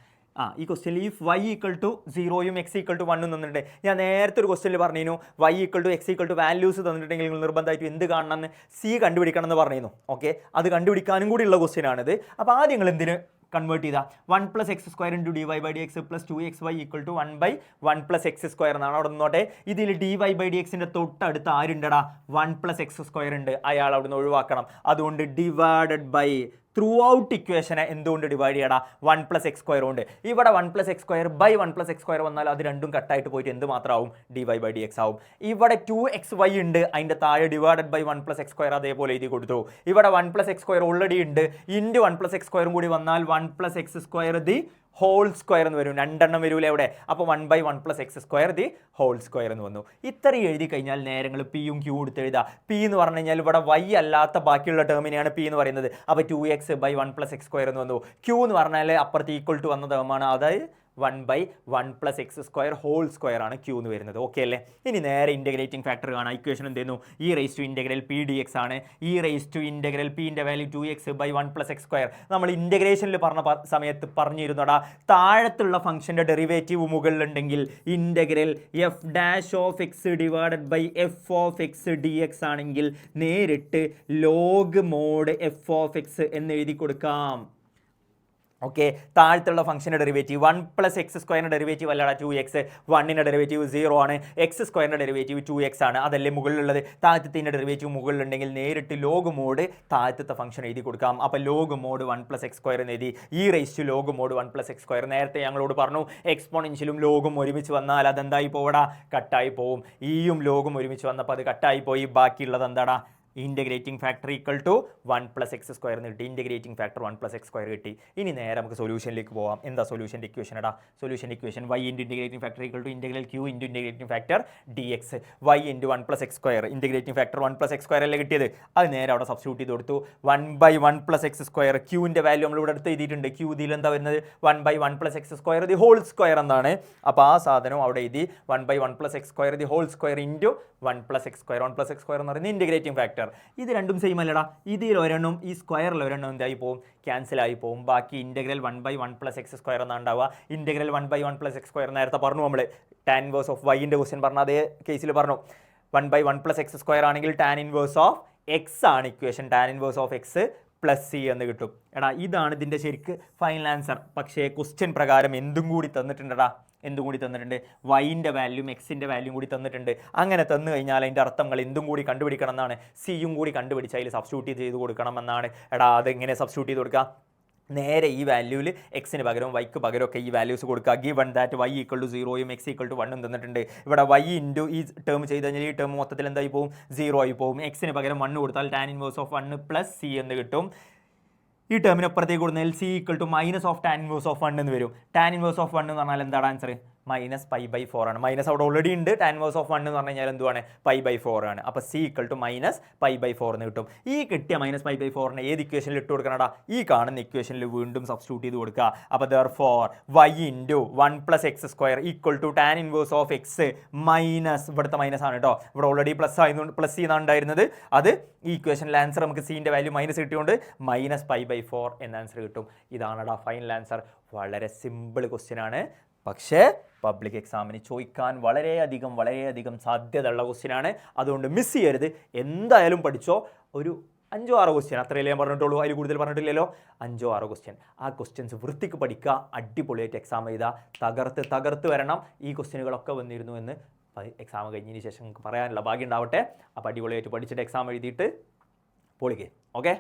ഈ ക്വസ്റ്റ്യനിൽ ഇഫ് y ഈക്വൽ ടു 0യും x ഈക്വൽ ടു 1 തന്നിട്ടുണ്ട്. ഞാൻ നേരത്തെ ഒരു ക്വസ്റ്റ്യനിൽ പറഞ്ഞിരുന്നു y equal to x equal to values തന്നിട്ടുണ്ടെങ്കിൽ നിങ്ങൾ നിർബന്ധമായിട്ടും എന്ത് കാണണമെന്ന് c കണ്ടുപിടിക്കണം എന്ന് പറഞ്ഞിരുന്നു. ഓക്കെ, അത് കണ്ടുപിടിക്കാനും കൂടിയുള്ള ക്വസ്റ്റ്യൻ ആണിത്. അപ്പോൾ ആദ്യം നിങ്ങൾ എന്തിന് കൺവേർട്ട് ചെയ്താൽ 1 + x² × dy/dx + 2xy = 1/1 + x² എന്നാണ്. അവിടെ നിന്നോട്ടെ, ഇതിൽ dy/dxന്റെ തൊട്ടടുത്ത് ആരുണ്ടടാ 1 + x² ഉണ്ട്, അയാൾ അവിടെ നിന്ന് ഒഴിവാക്കണം. അതുകൊണ്ട് ഡിവൈഡഡ് ബൈ ത്രൂ ഔട്ട് ഇക്വേഷനെ എന്തുകൊണ്ട് ഡിവൈഡ് ചെയ്യടാ 1 + x² ഉണ്ട്. ഇവിടെ 1 + x² ബൈ 1 + x² വന്നാൽ അത് രണ്ടും കട്ടായിട്ട് പോയിട്ട് എന്ത് മാത്രമാവും dy/dx ആവും. ഇവിടെ 2xy ഉണ്ട്, അതിൻ്റെ താഴെ ഡിവൈഡഡ് ബൈ 1 + x² അതേപോലെ എഴുതി കൊടുത്തു. ഇവിടെ 1 + x² ഓൾറെഡി ഉണ്ട്, ഇൻറ്റു 1 + x² കൂടി വന്നാൽ 1 + x² ദി ഹോൾ സ്ക്വയർ എന്ന് വരും. രണ്ടെണ്ണം വരൂല എവിടെ, അപ്പോൾ 1/1 + x² ദി ഹോൾ സ്ക്വയർ എന്ന് വന്നു. ഇത്രയും എഴുതി കഴിഞ്ഞാൽ നേരങ്ങൾ പിയും ക്യൂ എടുത്ത് എഴുതുക. പി എന്ന് പറഞ്ഞു കഴിഞ്ഞാൽ ഇവിടെ y അല്ലാത്ത ബാക്കിയുള്ള ടേമിനെയാണ് പി എന്ന് പറയുന്നത്. അപ്പോൾ 2x/1 + x² എന്ന് വന്നു. ക്യൂ എന്ന് പറഞ്ഞാൽ അപ്പുറത്ത് ഈക്വൽ ടു വന്ന ടേമാണ്, അതായത് 1/1 + x² ഹോൾ സ്ക്വയർ ആണ് ക്യൂ എന്ന് വരുന്നത്. ഓക്കെ അല്ലേ? ഇനി നേരെ ഇൻ്റഗ്രേറ്റിംഗ് ഫാക്ടർ കാണാം. ഇക്വേഷൻ എന്ത് ചെയ്യുന്നു, e⁻p ആണ്. e⁻pൻ്റെ വാല്യൂ 2x/1 + x². നമ്മൾ ഇൻ്റഗ്രേഷനിൽ പറഞ്ഞ സമയത്ത് പറഞ്ഞിരുന്നടാ, താഴത്തുള്ള ഫംഗ്ഷൻ്റെ ഡെറിവേറ്റീവ് മുകളിലുണ്ടെങ്കിൽ integral f' divided by f(x) dx ആണെങ്കിൽ നേരിട്ട് ലോഗ് മോഡ് f(x) എന്ന് എഴുതി കൊടുക്കാം. ഓക്കെ, താഴത്തുള്ള ഫംഗ്ഷൻ്റെ ഡെറിവേറ്റീവ് 1 + x² ഡെറിവേറ്റീവ് അല്ലടാ 2x, 1ൻ്റെ ഡെറിവേറ്റീവ് 0 ആണ്, x² ഡെറിവേറ്റീവ് 2x ആണ്, അതല്ലേ മുകളിലുള്ളത്. താഴത്തെ ഡെറിവേറ്റീവ് മുകളിലുണ്ടെങ്കിൽ നേരിട്ട് ലോഗ് മോഡ് താഴത്തെ ഫംഗ്ഷൻ എഴുതി കൊടുക്കാം. അപ്പോൾ ലോഗ് മോഡ് 1 + x² എന്ന് എഴുതി. Log mode 1 + x². നേരത്തെ ഞങ്ങളോട് പറഞ്ഞു എക്സ്പോണൻഷ്യലും ലോഗും ഒരുമിച്ച് വന്നാൽ അതെന്തായി പോവടാ, കട്ടായി പോവും. ഈയും ലോഗും ഒരുമിച്ച് വന്നപ്പോൾ അത് കട്ടായി പോയി. ബാക്കിയുള്ളത് എന്താടാ, integrating factor equal to 1 + x² എന്ന് കിട്ടി. ഇൻ്റഗ്രേറ്റിംഗ് ഫാക്ടർ 1 + x² കിട്ടി. ഇനി നേരെ നമുക്ക് സൊല്യൂഷനിലേക്ക് പോവാം. എന്താ സൊല്യൂഷൻ്റെ ഇക്വേഷൻ എടാ? Solution equation y × integrating factor equal to integral q × integrating factor dx. y × 1 + x², integrating factor 1 + x² അല്ലേ കിട്ടിയത്, അത് നേരെ അവിടെ സബ്സ്റ്റിറ്റ്യൂട്ട് ചെയ്ത് കൊടുത്തു. 1/1 + x². ക്യൂവിൻ്റെ വാല്യൂ നമ്മൾ ഇവിടെ അടുത്ത് എഴുതിയിട്ടുണ്ട്. ക്യൂ ഇതിൽ എന്താ വരുന്നത് 1/1 + x² ദി ഹോൾ സ്ക്വയർ എന്നാണ്. അപ്പോൾ ആ സാധനം അവിടെ എഴുതി 1/1 + x² the whole square into 1 + x². 1 + x² എന്ന് പറയുന്നത് ഇൻ്റഗ്രേറ്റിംഗ് ഫാക്ടർ. ഇത് രണ്ടും സെയിം അല്ലടാ. ഇതിൽ ഒരെണ്ണം ഈ സ്ക്വയറിൽ ഒരെണ്ണം എന്തായി പോകും, ക്യാൻസൽ ആയി പോകും. ബാക്കി ഇൻ്റഗ്രൽ 1/1 + x² എന്നാണ് ഉണ്ടാവുക. ഇൻ്റഗ്രൽ 1/1 + x² നേരത്തെ പറഞ്ഞു നമ്മൾ, tan ഇൻവേഴ്സ് ഓഫ് y ൻ്റെ ക്വസ്റ്റ്യൻ പറഞ്ഞ അതേ കേസിൽ പറഞ്ഞു. 1/1 + x² ആണെങ്കിൽ tan ഇൻവേഴ്സ് ഓഫ് x ആണ് equation. tan inverse of x + c എന്ന് കിട്ടും. എടാ ഇതാണ് ഇതിൻ്റെ ശരിക്ക് ഫൈനൽ ആൻസർ. പക്ഷേ ക്വസ്റ്റ്യൻ പ്രകാരം എന്തും കൂടി തന്നിട്ടുണ്ടടാ, എന്തും കൂടി തന്നിട്ടുണ്ട്, വൈൻ്റെ വാല്യൂം എക്സിൻ്റെ വാല്യൂം കൂടി തന്നിട്ടുണ്ട്. അങ്ങനെ തന്നു കഴിഞ്ഞാൽ അതിൻ്റെ അർത്ഥങ്ങൾ എന്തും കൂടി കണ്ടുപിടിക്കണം എന്നാണ്. സിയും കൂടി കണ്ടുപിടിച്ച് അതിൽ സബ്സ്റ്റിറ്റ്യൂട്ട് ചെയ്ത് കൊടുക്കണം എന്നാണ്. എടാ അതെങ്ങനെ സബ്സ്റ്റിറ്റ്യൂട്ട് ചെയ്ത് കൊടുക്കുക, നേരെ ഈ വാല്യൂവിൽ എക്സിന് പകരം വൈക്ക് പകരമൊക്കെ ഈ വാല്യൂസ് കൊടുക്കുക. ഗിവൺ ദാറ്റ് y = 0യും x = 1 തന്നിട്ടുണ്ട്. ഇവിടെ y ഇൻറ്റു ഈ ടേം ചെയ്ത് കഴിഞ്ഞാൽ ഈ ടേം മൊത്തത്തിൽ എന്തായി പോകും, 0 ആയി പോകും. എക്സിന് പകരം 1 കൊടുത്താൽ tan ഇൻവേഴ്സ് ഓഫ് 1 + c എന്ന് കിട്ടും. ഈ ടേമിനപ്പുറത്തേക്ക് കൊടുത്താൽ c = -tan ഇൻവേഴ്സ് ഓഫ് 1 എന്ന് വരും. tan ഇൻവേഴ്സ് ഓഫ് 1 എന്ന് പറഞ്ഞാൽ എന്താണ് ആൻസർ, -π/4 ആണ്. മൈനസ് അവിടെ ഓൾറെഡി ഉണ്ട്. tan ഇൻവേഴ്സ് ഓഫ് 1 എന്ന് പറഞ്ഞു കഴിഞ്ഞാൽ എന്തുവാണ്, π/4 ആണ്. അപ്പോൾ c = -π/4 എന്ന് കിട്ടും. ഈ കിട്ടിയ -π/4നെ ഏത് ഇക്വേഷനിൽ ഇട്ട് കൊടുക്കണടാ, ഈ കാണുന്ന ഇക്വേഷനിൽ വീണ്ടും സബ്സ്റ്റിറ്റ്യൂട്ട് ചെയ്ത് കൊടുക്കുക. അപ്പോൾ therefore y × 1 + x² = tan inverse of x minus, ഇവിടുത്തെ മൈനസ് ആണ് കേട്ടോ, ഇവിടെ ഓൾറെഡി പ്ലസ് ആയതുകൊണ്ട് പ്ലസ് ചെയ്യുന്ന ഉണ്ടായിരുന്നത്, അത് ഈ ഇക്വേഷനിലെ ആൻസർ നമുക്ക് സിൻ്റെ വാല്യൂ മൈനസ് കിട്ടിയോണ്ട് -π/4 എന്ന ആൻസർ കിട്ടും. ഇതാണടാ ഫൈനൽ ആൻസർ. വളരെ സിമ്പിൾ ക്വസ്റ്റ്യൻ ആണ്, പക്ഷേ പബ്ലിക് എക്സാമിന് ചോദിക്കാൻ വളരെയധികം സാധ്യതയുള്ള ക്വസ്റ്റ്യനാണ്. അതുകൊണ്ട് മിസ് ചെയ്യരുത്. എന്തായാലും പഠിച്ചോ. ഒരു 5-6 ക്വസ്റ്റ്യൻ അത്രയല്ലേ ഞാൻ പറഞ്ഞിട്ടുള്ളൂ, അതിൽ കൂടുതൽ പറഞ്ഞിട്ടില്ലല്ലോ. 5-6 ക്വസ്റ്റ്യൻ, ആ ക്വസ്റ്റ്യൻസ് വൃത്തിക്ക് പഠിക്കുക. അടിപൊളിയായിട്ട് എക്സാം എഴുതുക. തകർത്ത് വരണം. ഈ ക്വസ്റ്റ്യനുകളൊക്കെ വന്നിരുന്നു എന്ന് എക്സാം കഴിഞ്ഞതിന് ശേഷം നിങ്ങൾക്ക് പറയാനുള്ള ഭാഗ്യം ഉണ്ടാവട്ടെ. അപ്പോൾ അടിപൊളിയായിട്ട് പഠിച്ചിട്ട് എക്സാം എഴുതിയിട്ട് പൊളിക്കുക. ഓക്കെ.